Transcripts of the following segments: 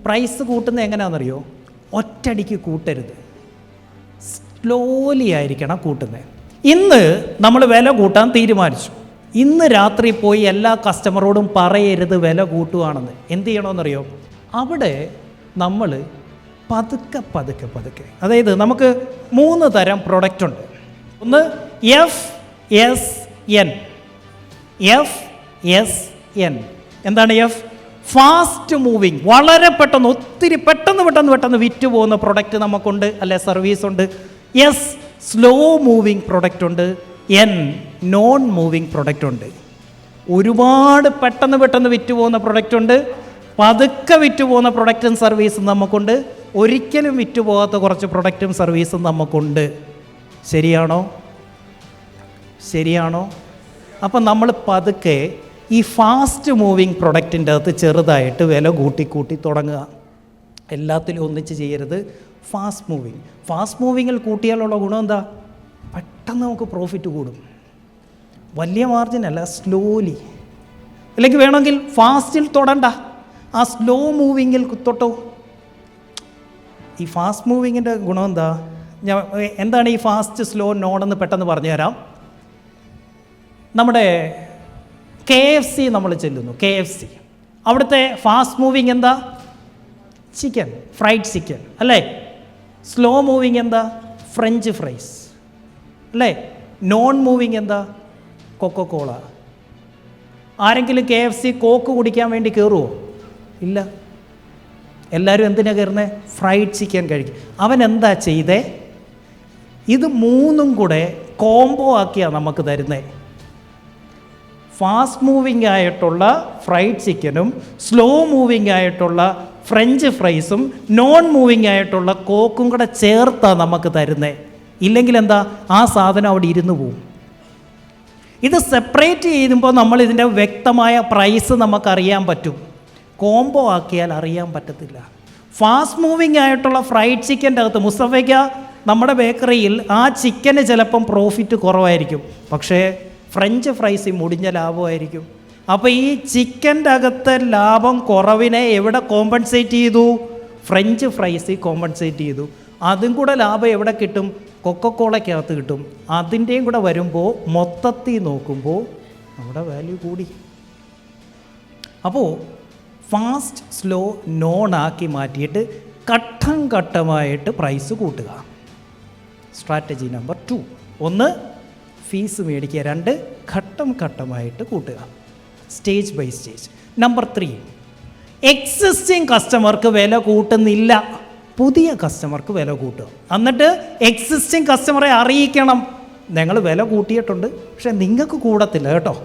Price കൂട്ടുന്നത് എങ്ങനെയാണെന്നറിയോ? ഒറ്റയടിക്ക് കൂട്ടരുത്, slowly ആയിരിക്കണം കൂട്ടുന്നത്. ഇന്ന് നമ്മൾ വില കൂട്ടാൻ തീരുമാനിച്ചു. ഇന്ന് രാത്രി പോയി എല്ലാ കസ്റ്റമറോടും പറയരുത് വില കൂട്ടുകയാണെന്ന്. എന്ത് ചെയ്യണമെന്നറിയോ? അവിടെ നമ്മൾ പതുക്കെ പതുക്കെ പതുക്കെ, അതായത് നമുക്ക് 3 തരം പ്രൊഡക്റ്റ് ഉണ്ട്. ഒന്ന് FSN. FSN എന്താണ്? ഫാസ്റ്റ് മൂവിങ്, വളരെ പെട്ടെന്ന്, ഒത്തിരി പെട്ടെന്ന് വിറ്റ് പോകുന്ന പ്രൊഡക്റ്റ് നമുക്കുണ്ട്, അല്ലെ സർവീസ് ഉണ്ട്. സ്ലോ മൂവിങ് പ്രൊഡക്റ്റ് ഉണ്ട്. നോൺ മൂവിങ് പ്രൊഡക്റ്റ് ഉണ്ട്. ഒരുപാട് പെട്ടെന്ന് വിറ്റ് പോകുന്ന പ്രൊഡക്റ്റ് ഉണ്ട്, പതുക്കെ വിറ്റ് പോകുന്ന പ്രൊഡക്റ്റും സർവീസും നമുക്കുണ്ട്, ഒരിക്കലും വിറ്റ് പോകാത്ത കുറച്ച് പ്രൊഡക്റ്റും സർവീസും നമുക്കുണ്ട്. ശരിയാണോ? അപ്പം നമ്മൾ പതുക്കെ ഈ ഫാസ്റ്റ് മൂവിങ് പ്രൊഡക്റ്റിൻ്റെ അകത്ത് ചെറുതായിട്ട് വില കൂട്ടി തുടങ്ങുക. എല്ലാത്തിലും ഒന്നിച്ച് ചെയ്യരുത്. ഫാസ്റ്റ് മൂവിങ്ങിൽ കൂട്ടിയാലുള്ള ഗുണം എന്താ? പെട്ടെന്ന് നമുക്ക് പ്രോഫിറ്റ് കൂടും. വലിയ മാർജിൻ അല്ല, സ്ലോലി. അല്ലെങ്കിൽ വേണമെങ്കിൽ ഫാസ്റ്റിൽ തൊടണ്ട, ആ സ്ലോ മൂവിങ്ങിൽ തൊട്ടോ. ഈ ഫാസ്റ്റ് മൂവിങ്ങിൻ്റെ ഗുണം എന്താ? എന്താണ് ഈ ഫാസ്റ്റ് സ്ലോ നോണെന്ന് പെട്ടെന്ന് പറഞ്ഞു തരാം. നമ്മുടെ KFC നമ്മൾ ചെല്ലുന്നു. KFC അവിടുത്തെ ഫാസ്റ്റ് മൂവിങ് എന്താ? ചിക്കൻ, ഫ്രൈഡ് ചിക്കൻ അല്ലേ? സ്ലോ മൂവിങ് എന്താ? ഫ്രഞ്ച് ഫ്രൈസ് അല്ലേ? നോൺ മൂവിങ് എന്താ? കൊക്കോകോള. ആരെങ്കിലും KFC കോക്ക് കുടിക്കാൻ വേണ്ടി കയറുമോ? ഇല്ല. എല്ലാവരും എന്തിനാണ് കയറുന്നത്? ഫ്രൈഡ് ചിക്കൻ കഴിക്കും. അവൻ എന്താ ചെയ്തേ? ഇത് 3ഉം കൂടെ കോംബോ ആക്കിയാണ് നമുക്ക് തരുന്നത്. ഫാസ്റ്റ് മൂവിങ് ആയിട്ടുള്ള ഫ്രൈഡ് ചിക്കനും സ്ലോ മൂവിങ് ആയിട്ടുള്ള ഫ്രഞ്ച് ഫ്രൈസും നോൺ മൂവിങ് ആയിട്ടുള്ള കോക്കും കൂടെ ചേർത്താണ് നമുക്ക് തരുന്നത്. ഇല്ലെങ്കിൽ എന്താ? ആ സാധനം അവിടെ ഇരുന്ന് പോവും. ഇത് സെപ്പറേറ്റ് ചെയ്യുമ്പോൾ നമ്മൾ ഇതിൻ്റെ വ്യക്തമായ പ്രൈസ് നമുക്കറിയാൻ പറ്റും. കോംബോ ആക്കിയാൽ അറിയാൻ പറ്റത്തില്ല. ഫാസ്റ്റ് മൂവിങ് ആയിട്ടുള്ള ഫ്രൈഡ് ചിക്കൻ്റെ അകത്ത് മുസ്തഫയ്ക്ക് നമ്മുടെ ബേക്കറിയിൽ ആ ചിക്കന് ചിലപ്പം പ്രോഫിറ്റ് കുറവായിരിക്കും, പക്ഷേ ഫ്രഞ്ച് ഫ്രൈസ് മുടിഞ്ഞ ലാഭമായിരിക്കും. അപ്പോൾ ഈ ചിക്കൻ്റെ അകത്തെ ലാഭം കുറവിനെ എവിടെ കോമ്പൻസേറ്റ് ചെയ്തു? ഫ്രഞ്ച് ഫ്രൈസ് കോമ്പൻസേറ്റ് ചെയ്തു. അതും കൂടെ ലാഭം എവിടെ കിട്ടും? കൊക്കോകോളയ്ക്കകത്ത് കിട്ടും. അതിൻ്റെയും കൂടെ വരുമ്പോൾ മൊത്തത്തിൽ നോക്കുമ്പോൾ നമ്മുടെ വാല്യൂ കൂടി. അപ്പോൾ ഫാസ്റ്റ് സ്ലോ നോൺ ആക്കി മാറ്റിയിട്ട് ഘട്ടം ഘട്ടമായിട്ട് പ്രൈസ് കൂട്ടുക. Strategy number 2. 1 ഫീസ് മേടിക്കുക, 2 ഘട്ടം ഘട്ടമായിട്ട് കൂട്ടുക, stage by stage. Number 3, existing കസ്റ്റമർക്ക് വില കൂട്ടുന്നില്ല, പുതിയ കസ്റ്റമർക്ക് വില കൂട്ടുക. എന്നിട്ട് എക്സിസ്റ്റിംഗ് കസ്റ്റമറെ അറിയിക്കണം, ഞങ്ങൾ വില കൂട്ടിയിട്ടുണ്ട്, പക്ഷേ നിങ്ങൾക്ക് കൂടത്തില്ല കേട്ടോ,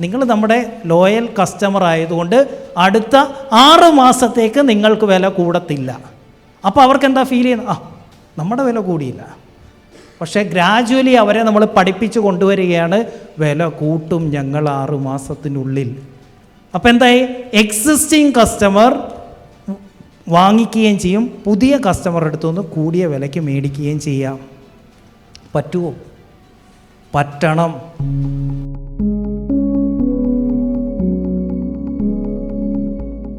നിങ്ങൾ നമ്മുടെ ലോയൽ കസ്റ്റമർ ആയതുകൊണ്ട് അടുത്ത 6 മാസത്തേക്ക് നിങ്ങൾക്ക് വില കൂടത്തില്ല. അപ്പോൾ അവർക്ക് എന്താ ഫീൽ ചെയ്യുന്നത്? നമ്മുടെ വില കൂടിയില്ല. പക്ഷേ ഗ്രാജുവലി അവരെ നമ്മൾ പഠിപ്പിച്ച് കൊണ്ടുവരികയാണ്, വില കൂട്ടും ഞങ്ങൾ 6 മാസത്തിനുള്ളിൽ. അപ്പോൾ എന്തായി? എക്സിസ്റ്റിംഗ് കസ്റ്റമർ വാങ്ങിക്കുകയും ചെയ്യും, പുതിയ കസ്റ്റമർ അടുത്തുനിന്ന് കൂടിയ വിലയ്ക്ക് മേടിക്കുകയും ചെയ്യാം. പറ്റുമോ? പറ്റണം.